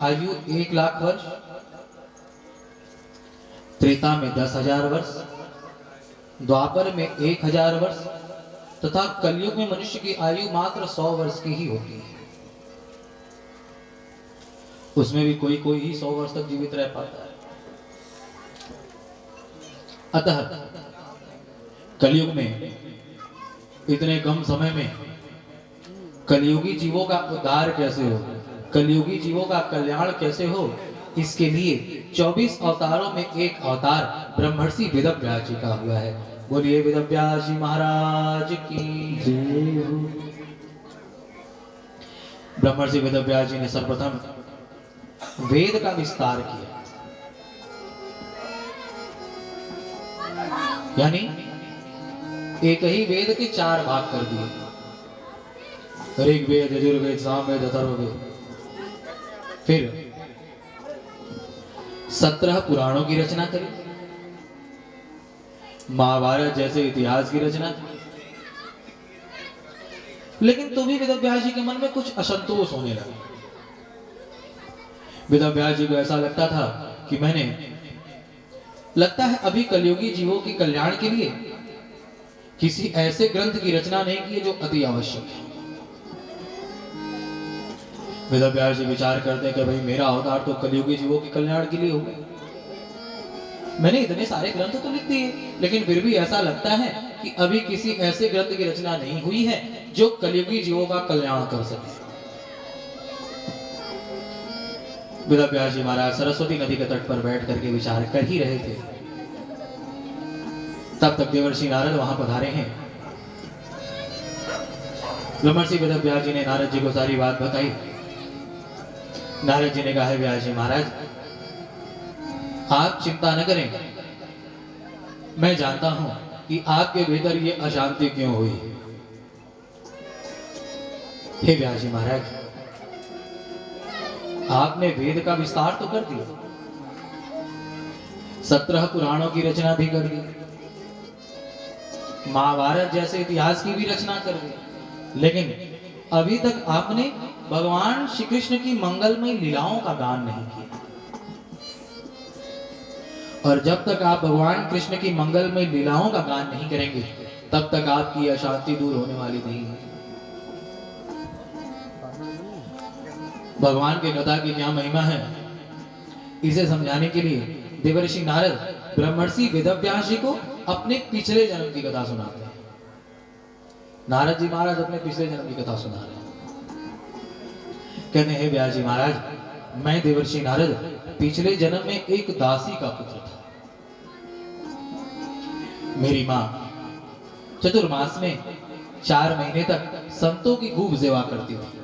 आयु 1,00,000 वर्ष, त्रेता में 10,000 वर्ष, द्वापर में 1,000 वर्ष तथा कलयुग में मनुष्य की आयु मात्र 100 वर्ष की ही होती है। उसमें भी कोई कोई ही 100 वर्ष तक जीवित रह पाता है। अतः कलयुग में इतने कम समय में कलयुगी जीवों का उद्धार कैसे हो, कलयुगी जीवों का कल्याण कैसे हो, इसके लिए 24 अवतारों में एक अवतार ब्रह्मर्षि वेदव्यास जी का हुआ है। बोलिए वेदव्यास जी महाराज की जय हो। ब्रह्मर्षि वेदव्यास जी ने सर्वप्रथम वेद का विस्तार किया, यानी एक ही वेद के 4 भाग कर दिए, ऋग्वेद, यजुर्वेद, सामवेद, अथर्ववेद। फिर 17 पुराणों की रचना करी, महाभारत जैसे इतिहास की रचना की। लेकिन तो भी वेदव्यास जी के मन में कुछ असंतोष होने लगा। वेदव्यास जी को ऐसा लगता था कि लगता है अभी कलयुगी जीवों के कल्याण के लिए किसी ऐसे ग्रंथ की रचना नहीं की है जो अति आवश्यक है। वेदव्यास जी विचार करते हैं कि भाई मेरा अवतार तो कलयुगी जीवों के कल्याण के लिए होगा। मैंने इतने सारे ग्रंथ तो लिख दिए, लेकिन फिर भी ऐसा लगता है कि अभी किसी ऐसे ग्रंथ की रचना नहीं हुई है जो कलयुगी जीवों का कल्याण कर सके। वेदव्यास जी महाराज सरस्वती नदी के तट पर बैठ करके विचार कर ही रहे थे, तब तक देवर्षि नारद वहां पधारे हैं। ब्रह्मर्षि वेदव्यास जी ने नारद जी को सारी बात बताई। नारद जी ने कहा, व्यास जी महाराज आप चिंता न करें, मैं जानता हूं कि आपके भीतर ये अशांति क्यों हुई। हे व्यास जी महाराज, आपने वेद का विस्तार तो कर दिया, 17 पुराणों की रचना भी कर दी, महाभारत जैसे इतिहास की भी रचना कर दी, लेकिन अभी तक आपने भगवान श्री कृष्ण की मंगलमय लीलाओं का गान नहीं किया। और जब तक आप भगवान कृष्ण की मंगलमय लीलाओं का गान नहीं करेंगे, तब तक आपकी अशांति दूर होने वाली नहीं है। भगवान के कथा की क्या महिमा है, इसे समझाने के लिए देवर्षि नारद ब्रह्मर्षि वेदव्यास जी को अपने पिछले जन्म की कथा सुनाते हैं। नारद जी महाराज अपने पिछले जन्म की कथा सुना रहे हैं। कहते हैं, व्यास जी महाराज, मैं देवर्षि नारद पिछले जन्म में एक दासी का पुत्र था। मेरी मां चतुर्मास में 4 महीने तक संतों की खूब सेवा करती थी।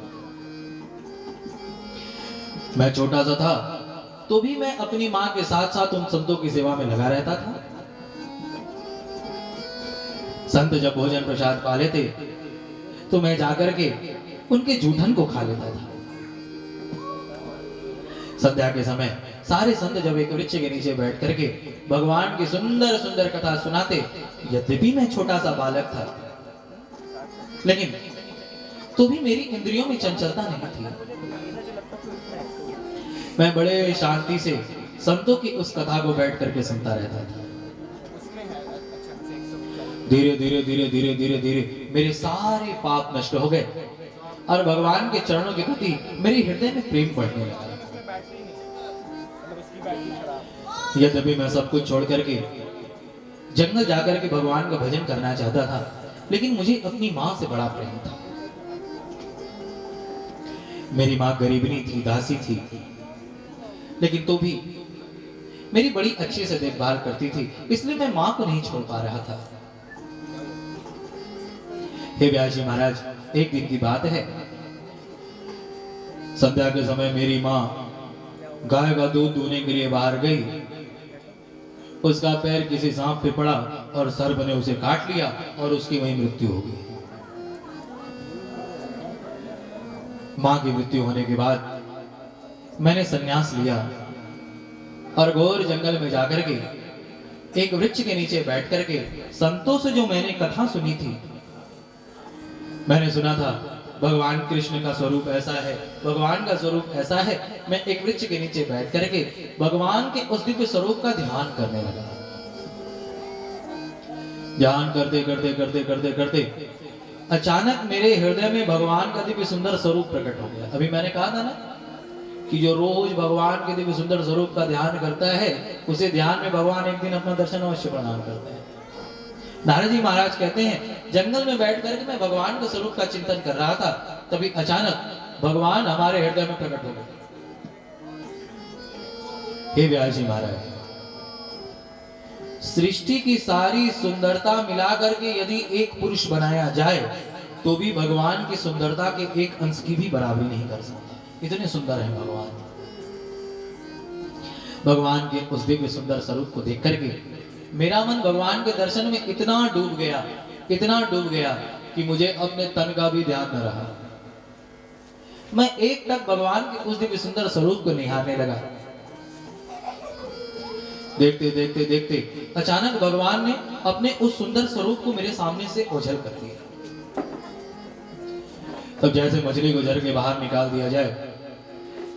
मैं छोटा सा था तो भी मैं अपनी मां के साथ साथ उन संतों की सेवा में लगा रहता था। संत जब भोजन प्रसाद पा लेते तो मैं जाकर के उनके जूठन को खा लेता था। संध्या के समय सारे संत जब एक वृक्ष के नीचे बैठ करके भगवान की सुंदर सुंदर कथा सुनाते, यद्यपि मैं छोटा सा बालक था, लेकिन तो भी मेरी इंद्रियों में चंचलता नहीं थी। मैं बड़े शांति से संतों की उस कथा को बैठ करके सुनता रहता था। धीरे धीरे धीरे धीरे धीरे धीरे मेरे सारे पाप नष्ट हो गए और भगवान के चरणों के प्रति मेरे हृदय में प्रेम बढ़ने लगा। यद्यपि मैं सब कुछ छोड़ करके जंगल जाकर के भगवान का भजन करना चाहता था, लेकिन मुझे अपनी मां से बड़ा प्रेम था। मेरी मां गरीबनी थी, दासी थी, लेकिन तो भी मेरी बड़ी अच्छे से देखभाल करती थी, इसलिए मैं मां को नहीं छोड़ पा रहा था। हे व्यास जी महाराज, एक दिन की बात है, संध्या के समय मेरी मां गाय का दूध दूहने के लिए बाहर गई। उसका पैर किसी सांप पे पड़ा और सर्प ने उसे काट लिया और उसकी वहीं मृत्यु हो गई। मां की मृत्यु होने के बाद मैंने संन्यास लिया और घोर जंगल में जाकर के एक वृक्ष के नीचे बैठ करके संतों से जो मैंने कथा सुनी थी, मैंने सुना था भगवान कृष्ण का स्वरूप ऐसा है, भगवान का स्वरूप ऐसा है। मैं एक वृक्ष के नीचे बैठ करके भगवान के उस दिव्य स्वरूप का ध्यान करने लगा। ध्यान करते करते करते करते करते अचानक मेरे हृदय में भगवान का दिव्य सुंदर स्वरूप प्रकट हो गया। अभी मैंने कहा था ना कि जो रोज भगवान के दिव्य सुंदर स्वरूप का ध्यान करता है, उसे ध्यान में भगवान एक दिन अपना दर्शन अवश्य प्रदान करते हैं। नारद जी महाराज कहते हैं, जंगल में बैठ करके मैं भगवान के स्वरूप का चिंतन कर रहा था, तभी अचानक भगवान हमारे हृदय में प्रकट हो गए। हे व्यास जी महाराज, सृष्टि की सारी सुंदरता मिलाकर के यदि एक पुरुष बनाया जाए तो भी भगवान की सुंदरता के एक अंश की भी बराबरी नहीं कर सकता। इतने सुंदर है भगवान। भगवान के उस दिव्य सुंदर स्वरूप को देख करके मेरा मन भगवान के दर्शन में इतना डूब गया कि मुझे अपने तन का भी ध्यान न रहा। मैं एक टक भगवान के उस दिव्य सुंदर स्वरूप को निहारने लगा। देखते देखते देखते अचानक भगवान ने अपने उस सुंदर स्वरूप को मेरे सामने से ओझल कर दिया। तब जैसे मछली को झर के बाहर निकाल दिया जाए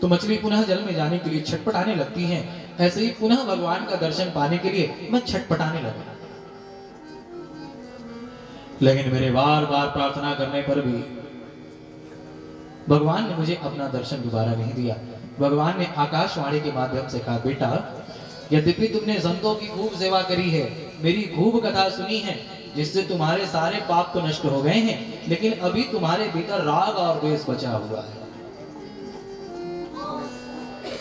तो मछली पुनः जल में जाने के लिए छटपटाने लगती है, ऐसे ही पुनः भगवान का दर्शन पाने के लिए मैं छटपटाने लगा। लेकिन मेरे बार बार प्रार्थना करने पर भी भगवान ने मुझे अपना दर्शन दोबारा नहीं दिया। भगवान ने आकाशवाणी के माध्यम से कहा, बेटा यद्यपि तुमने संतों की खूब सेवा करी है, मेरी खूब कथा सुनी है, जिससे तुम्हारे सारे पाप तो नष्ट हो गए हैं, लेकिन अभी तुम्हारे भीतर राग और द्वेष बचा हुआ है।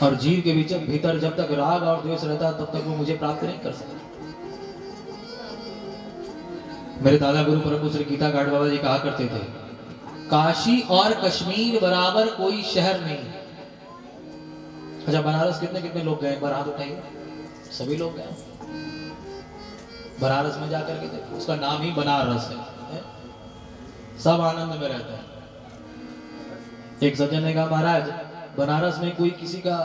और जीव के भीतर जब तक राग और द्वेष रहता तब तक वो मुझे प्राप्त नहीं कर सकता। मेरे दादा गुरु परम पूज्य श्री गीता घाट बाबा जी कहा करते थे, काशी और कश्मीर बराबर कोई शहर नहीं। अच्छा, बनारस कितने कितने लोग गए? बार हाथ उठाइए। सभी लोग गए बनारस में जाकर के देखो, उसका नाम ही बनारस है। सब आनंद में रहते हैं। एक सज्जन ने कहा, महाराज बनारस में कोई किसी का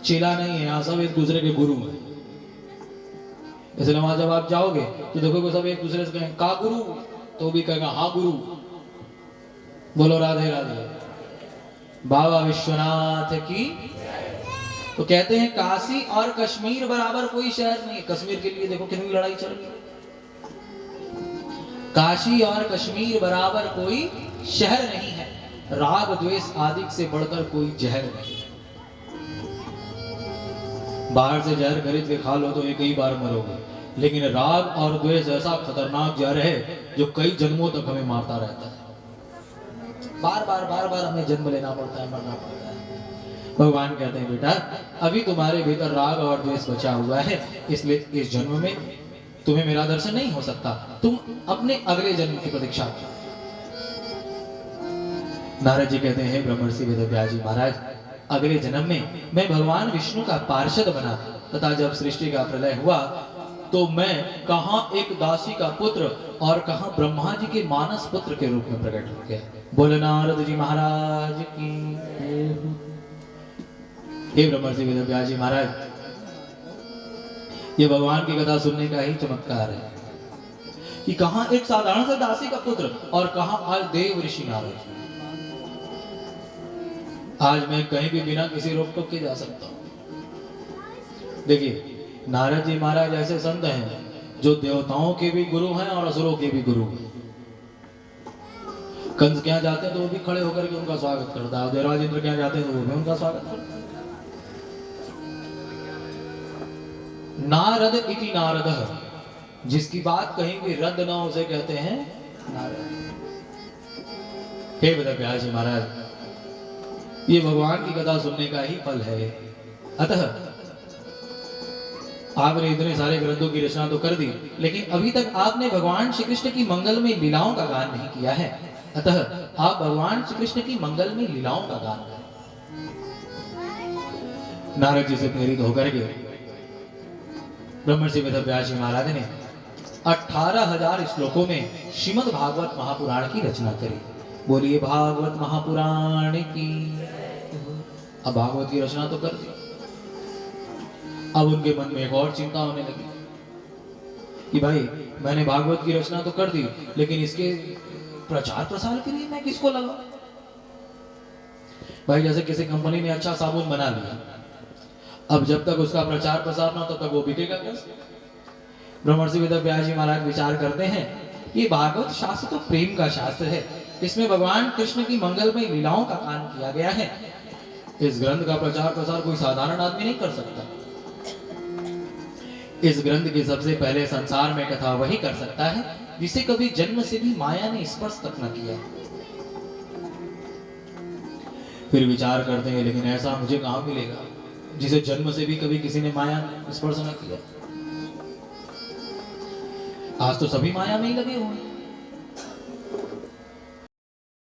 चेला नहीं है, यहाँ सब एक दूसरे के गुरु हैं। इसलिए वहां जब आप जाओगे तो देखोगे सब एक दूसरे से कहेंगे, का गुरु? तो भी कहेगा, हाँ गुरु। बोलो राधे राधे, बाबा विश्वनाथ की। तो कहते हैं काशी और कश्मीर बराबर कोई शहर नहीं। कश्मीर के लिए देखो कितनी लड़ाई चल रही है। काशी और कश्मीर बराबर कोई शहर नहीं है। राग द्वेष आदि से बढ़कर कोई जहर नहीं है। बाहर से जहर खरीद के खा लो तो एक ही बार मरोगे, लेकिन राग और द्वेष ऐसा खतरनाक जहर है जो कई जन्मों तक हमें मारता रहता है। बार बार हमें जन्म लेना पड़ता है, मरना पड़ता है। भगवान कहते हैं, बेटा अभी तुम्हारे भीतर राग और द्वेष बचा हुआ है, इसलिए इस जन्म में तुम्हें मेरा दर्शन नहीं हो सकता। तुम अपने अगले जन्म की प्रतीक्षा करो। नारद जी कहते हैं, ब्रह्मर्षि वेदव्यास जी महाराज, अगले जन्म में मैं भगवान विष्णु का पार्षद बना तथा जब सृष्टि का प्रलय हुआ तो मैं कहां एक दासी का पुत्र और कहां ब्रह्मा जी के मानस पुत्र के रूप में प्रकट हो गया। बोले नारद जी महाराज की। हे ब्रह्मर्षि वेदव्यास जी महाराज, ये भगवान की कथा सुनने का ही चमत्कार है कि कहां एक साधारण सा दासी का पुत्र और कहां आज देव ऋषि नारद। आज मैं कहीं भी बिना किसी रोक टोक के जा सकता हूं। देखिए, नारद जी महाराज ऐसे संत हैं जो देवताओं के भी गुरु हैं और असुरों के भी गुरु हैं। कंस क्या जाते हैं तो वो भी खड़े होकर के उनका स्वागत करता है। देवराज इंद्र क्या जाते हैं तो वो भी उनका स्वागत करता है। नारद इति नारद, जिसकी बात कहीं भी रद्द ना उसे कहते हैं नारद। हे वेदव्यास जी महाराज, ये भगवान की कथा सुनने का ही फल है। अतः आपने इतने सारे ग्रंथों की रचना तो कर दी, लेकिन अभी तक आपने भगवान श्री कृष्ण की मंगल में लीलाओं का गान नहीं किया है। अतः आप भगवान श्री कृष्ण की मंगल में लीलाओं का गान करें। नारद जी से प्रेरित होकर के ब्रह्मर्षि वेदव्यास जी महाराज ने 18,000 श्लोकों में श्रीमद् भागवत महापुराण की रचना करी। बोलिए भागवत महापुराण की। अब भागवत की रचना तो कर दी, अब उनके मन में एक और चिंता होने लगी कि भाई मैंने भागवत की रचना तो कर दी, लेकिन इसके प्रचार प्रसार के लिए मैं किसको लगाऊं? भाई जैसे किसी कंपनी ने अच्छा साबुन बना लिया, अब जब तक उसका प्रचार प्रसार ना हो तब तक वो बिकेगा कैसे? ब्रह्मर्षि वेद व्यास जी महाराज विचार करते हैं, ये भागवत शास्त्र तो प्रेम का शास्त्र है, इसमें भगवान कृष्ण की मंगलमय लीलाओं का गान किया गया है। इस ग्रंथ का प्रचार प्रसार कोई साधारण आदमी नहीं कर सकता। इस ग्रंथ की सबसे पहले संसार में कथा वही कर सकता है जिसे कभी जन्म से भी माया ने स्पर्श तक न किया। फिर विचार करते हैं, लेकिन ऐसा मुझे कहां मिलेगा जिसे जन्म से भी कभी किसी ने माया स्पर्श न किया। आज तो सभी माया में ही लगे हुए हैं।